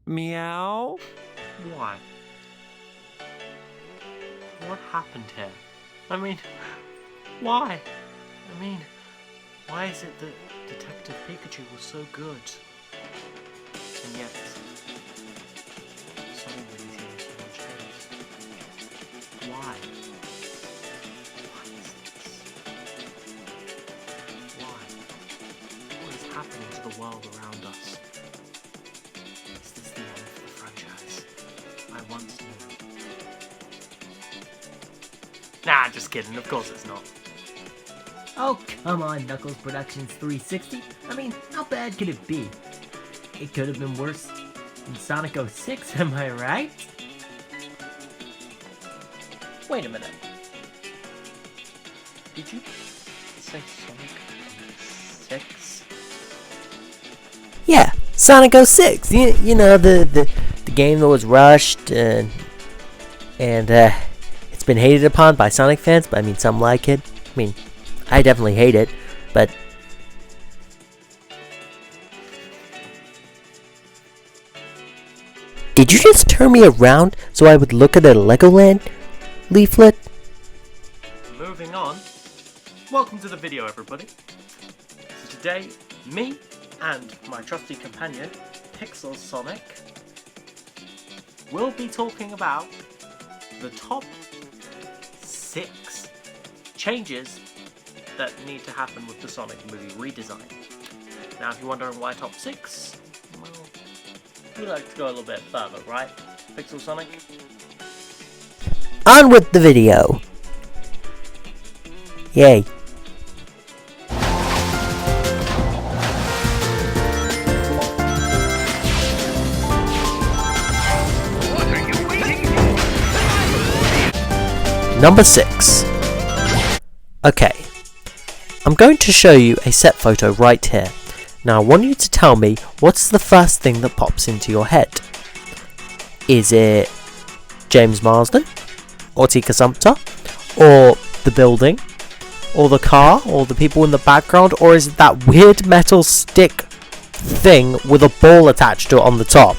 Meow? Why? What happened here? I mean, why? Why is it that Detective Pikachu was so good? And yet, Sonic really seems so much hate. Why? Why is this? Why? What is happening to the world around us? Is this the end of the franchise I once knew? Nah, just kidding, of course it's not. Oh, come on, Knuckles Productions 360. I mean, how bad could it be? It could have been worse than Sonic 06, am I right? Wait a minute. Did you say Sonic 6? Yeah, Sonic 06. You know, the game that was rushed and it's been hated upon by Sonic fans, but I mean, some like it. I mean, I definitely hate it, but... Did you just turn me around so I would look at a Legoland leaflet? Moving on. Welcome to the video, everybody. So today, me and my trusty companion, Pixel Sonic, will be talking about the top 6 changes that need to happen with the Sonic movie redesign. Now, if you're wondering why top 6, well, we like to go a little bit further, right? Pixel Sonic? On with the video. Yay. Number 6. Okay. I'm going to show you a set photo right here. Now I want you to tell me what's the first thing that pops into your head. Is it James Marsden? Or Tika Sumpter? Or the building? Or the car? Or the people in the background? Or is it that weird metal stick thing with a ball attached to it on the top?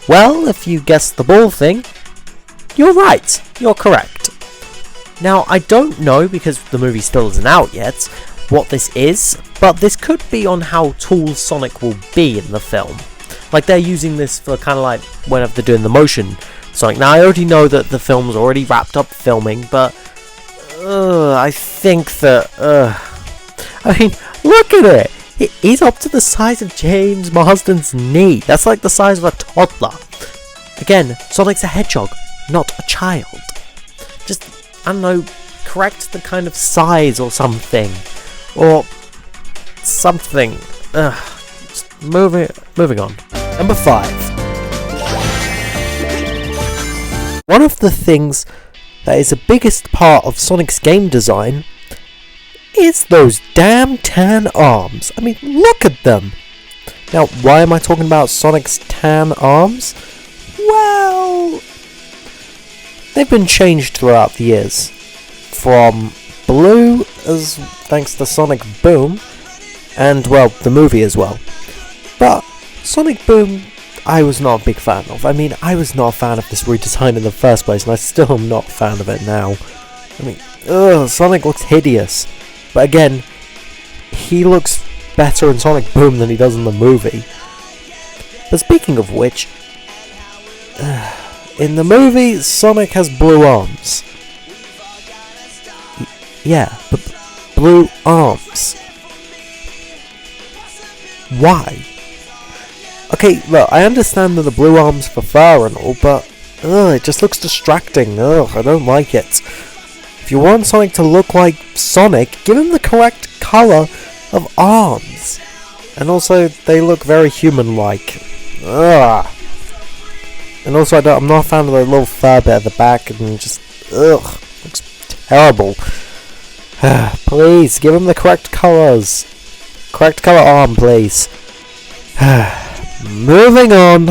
Well, if you guessed the ball thing, you're right. You're correct. Now, I don't know, because the movie still isn't out yet, what this is, but this could be on how tall Sonic will be in the film. Like, they're using this for kind of like whenever they're doing the motion Sonic. Now, I already know that the film's already wrapped up filming, but I think that, I mean, look at it! He's up to the size of James Marsden's knee. That's like the size of a toddler. Again, Sonic's a hedgehog, not a child. Just, I don't know, correct the kind of size or something. Or something. Just moving on. Number 5. One of the things that is the biggest part of Sonic's game design is those damn tan arms. I mean, look at them. Now, why am I talking about Sonic's tan arms? Well, they've been changed throughout the years. From blue, as thanks to Sonic Boom, and, well, the movie as well. But Sonic Boom, I was not a big fan of. I mean, I was not a fan of this redesign in the first place, and I still am not a fan of it now. I mean, Sonic looks hideous. But again, he looks better in Sonic Boom than he does in the movie. But speaking of which, in the movie, Sonic has blue arms. Yeah, but blue arms. Why? Okay, look, I understand that the blue arms for fur and all, but it just looks distracting. I don't like it. If you want Sonic to look like Sonic, give him the correct colour of arms. And also, they look very human-like. And also, I'm not a fan of the little fur bit at the back, and just, looks terrible. Please, give him the correct colours. Correct colour arm, please. Moving on.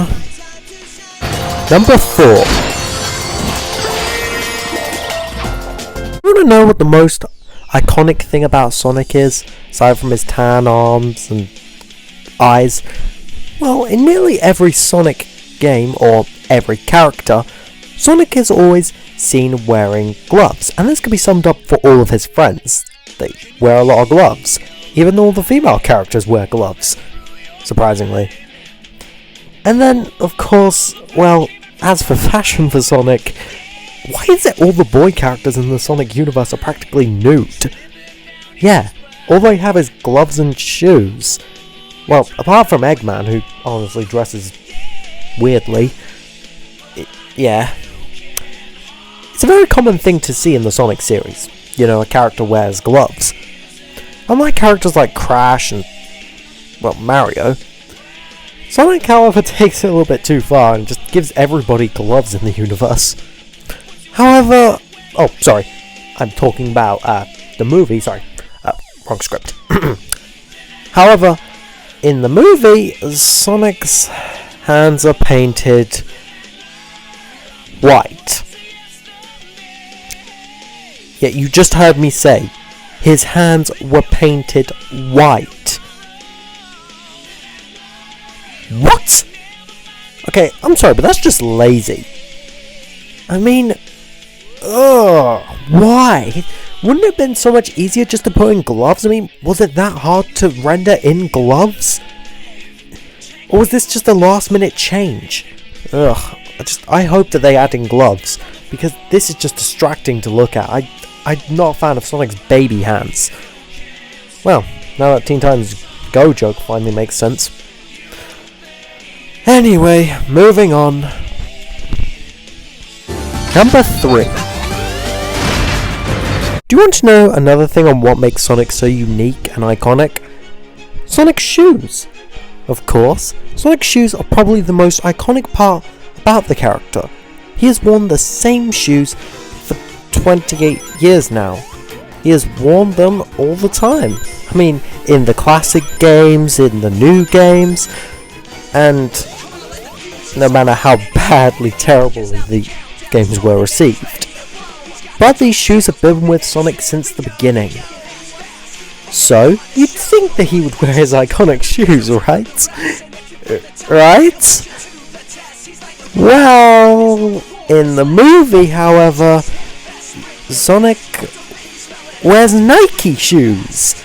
Number 4. You want to know what the most iconic thing about Sonic is, aside from his tan arms and eyes? Well, in nearly every Sonic game, or every character, Sonic is always seen wearing gloves, and this can be summed up for all of his friends. They wear a lot of gloves. Even all the female characters wear gloves, surprisingly. And then, of course, well, as for fashion for Sonic, why is it all the boy characters in the Sonic universe are practically nude? Yeah, all they have is gloves and shoes. Well, apart from Eggman, who honestly dresses weirdly. Yeah. It's a very common thing to see in the Sonic series. You know, a character wears gloves. Unlike characters like Crash and, well, Mario, Sonic, however, takes it a little bit too far and just gives everybody gloves in the universe. However, oh, sorry, I'm talking about the movie, sorry, wrong script. However, in the movie, Sonic's hands are painted white. Yeah, you just heard me say, his hands were painted white. What? Okay, I'm sorry, but that's just lazy. I mean, why? Wouldn't it have been so much easier just to put in gloves? I mean, was it that hard to render in gloves? Or was this just a last minute change? I hope that they add in gloves, because this is just distracting to look at. I'm not a fan of Sonic's baby hands. Well, now that Teen Titans Go joke finally makes sense. Anyway, moving on. Number 3. Do you want to know another thing on what makes Sonic so unique and iconic? Sonic's shoes. Of course, Sonic's shoes are probably the most iconic part about the character. He has worn the same shoes for 28 years now. He has worn them all the time. I mean, in the classic games, in the new games, and no matter how badly, terribly the games were received. But these shoes have been with Sonic since the beginning. So, you'd think that he would wear his iconic shoes, right? Right? Well, in the movie, however, Sonic wears Nike shoes.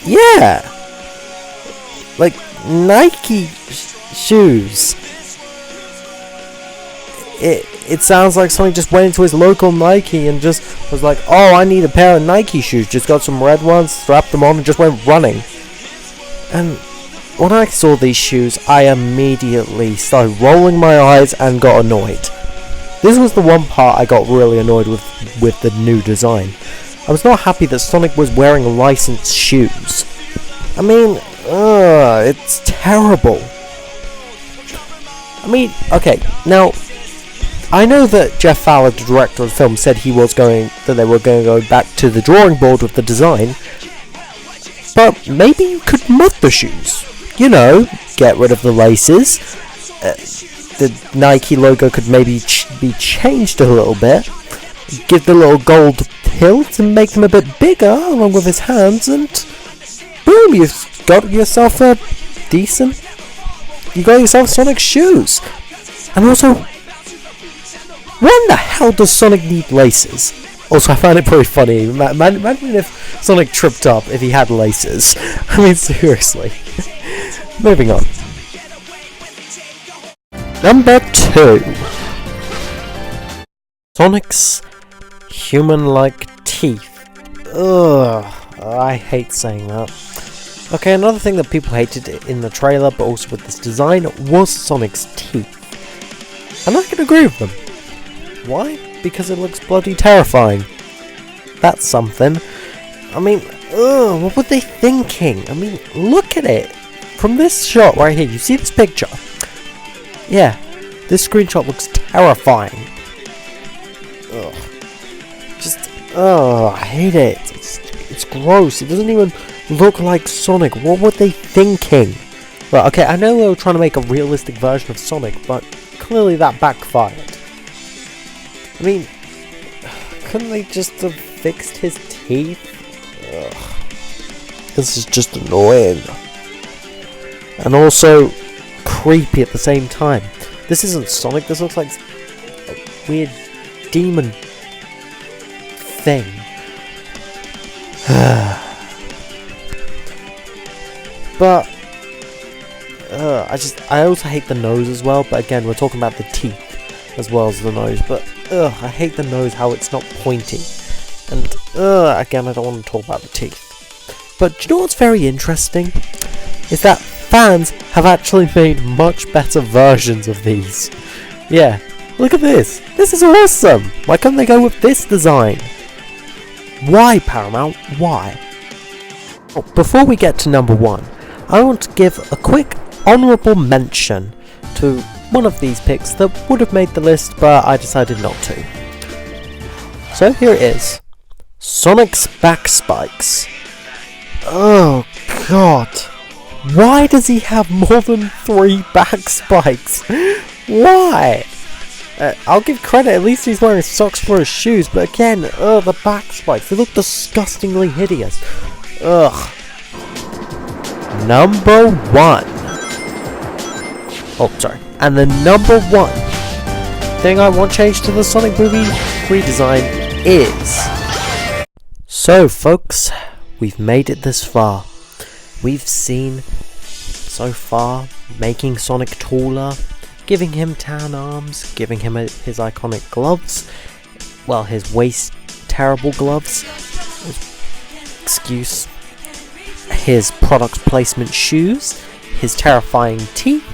Yeah. Like, Nike shoes. It sounds like Sonic just went into his local Nike and just was like, oh, I need a pair of Nike shoes. Just got some red ones, strapped them on, and just went running. And when I saw these shoes, I immediately started rolling my eyes and got annoyed. This was the one part I got really annoyed with the new design. I was not happy that Sonic was wearing licensed shoes. I mean, it's terrible. I mean, okay, now, I know that Jeff Fowler, the director of the film, said they were going to go back to the drawing board with the design, but maybe you could mod the shoes. You know, get rid of the laces. The Nike logo could maybe be changed a little bit. Give the little gold hilt and make them a bit bigger along with his hands, and boom, you've got yourself a decent... You got yourself Sonic shoes. And also, when the hell does Sonic need laces? Also, I find it pretty funny. Imagine if Sonic tripped up if he had laces. I mean, seriously. Moving on. Number 2. Sonic's human-like teeth. Ugh, I hate saying that. Okay, another thing that people hated in the trailer, but also with this design, was Sonic's teeth. And I can agree with them. Why? Because it looks bloody terrifying. That's something. I mean, what were they thinking? I mean, look at it. From this shot right here, you see this picture? Yeah, this screenshot looks terrifying. Ugh. I hate it. It's gross. It doesn't even look like Sonic. What were they thinking? Well, okay, I know they were trying to make a realistic version of Sonic, but clearly that backfired. I mean, couldn't they just have fixed his teeth? Ugh. This is just annoying. and also creepy at the same time. This isn't Sonic, this looks like a weird demon thing. But I also hate the nose as well, but again, we're talking about the teeth as well as the nose. But I hate the nose, how it's not pointy. And again, I don't want to talk about the teeth. But do you know what's very interesting? Is that fans have actually made much better versions of these. Yeah, look at this. This is awesome. Why can't they go with this design? Why, Paramount? Why? Oh, before we get to number 1, I want to give a quick honourable mention to one of these picks that would have made the list, but I decided not to. So here it is. Sonic's back spikes. Oh god. Why does he have more than 3 back spikes? Why? I'll give credit, at least he's wearing socks for his shoes, but again, the back spikes, they look disgustingly hideous. Ugh. Number 1. Oh, sorry. And the number 1 thing I want changed to the Sonic movie redesign is... So, folks, we've made it this far. We've seen, so far, making Sonic taller, giving him tan arms, giving him his iconic gloves, well, his waist terrible gloves, excuse, his product placement shoes, his terrifying teeth.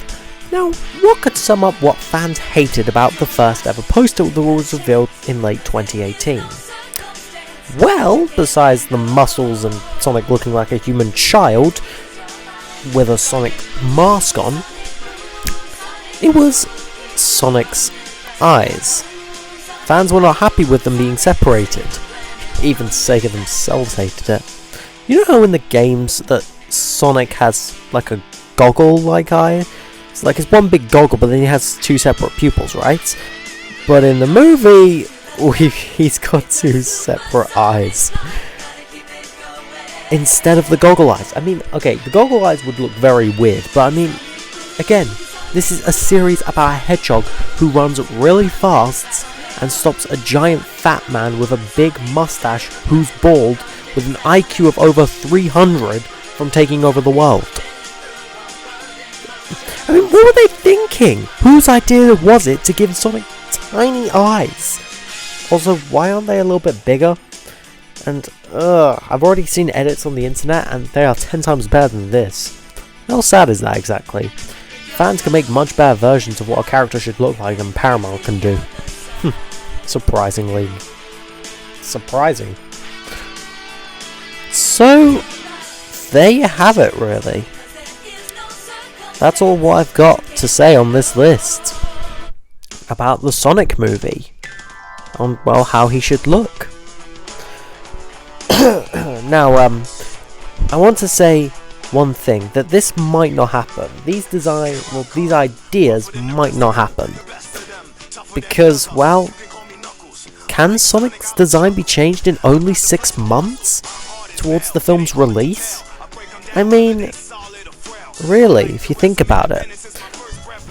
Now, what could sum up what fans hated about the first ever poster that was revealed in late 2018? Well, besides the muscles and Sonic looking like a human child with a Sonic mask on, it was Sonic's eyes. Fans were not happy with them being separated. Even Sega themselves hated it. You know how in the games that Sonic has like a goggle-like eye? It's like it's one big goggle, but then he has 2 separate pupils, right? But in the movie, he's got 2 separate eyes instead of the goggle eyes. I mean, okay, the goggle eyes would look very weird, but I mean, again, this is a series about a hedgehog who runs really fast and stops a giant fat man with a big mustache who's bald with an IQ of over 300 from taking over the world. I mean, what were they thinking? Whose idea was it to give Sonic tiny eyes? Also, why aren't they a little bit bigger? And, I've already seen edits on the internet and they are 10 times better than this. How sad is that exactly? Fans can make much better versions of what a character should look like than Paramount can do. Surprisingly. Surprising. So, there you have it, really. That's all what I've got to say on this list about the Sonic movie. On, well, how he should look. Now, I want to say one thing, that this might not happen. These ideas might not happen. Because, well, can Sonic's design be changed in only 6 months towards the film's release? I mean, really, if you think about it,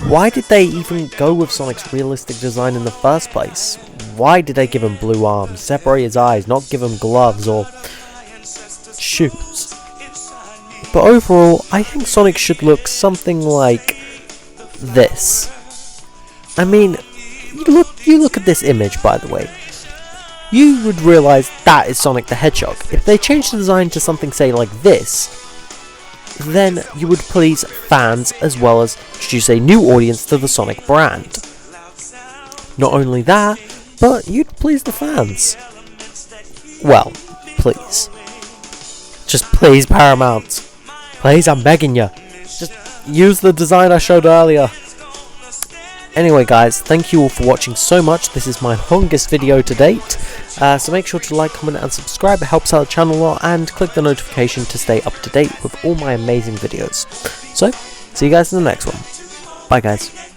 why did they even go with Sonic's realistic design in the first place? Why did they give him blue arms, separate his eyes, not give him gloves or shoes? But overall, I think Sonic should look something like this. I mean, you look at this image, by the way. You would realise that is Sonic the Hedgehog. If they changed the design to something, say, like this, then you would please fans as well as introduce a new audience to the Sonic brand. Not only that, but you'd please the fans. Well, please. Just please, Paramount. Please, I'm begging you. Just use the design I showed earlier. Anyway guys, thank you all for watching so much. This is my longest video to date. So make sure to like, comment and subscribe. It helps out the channel a lot. And click the notification to stay up to date with all my amazing videos. So, see you guys in the next one. Bye guys.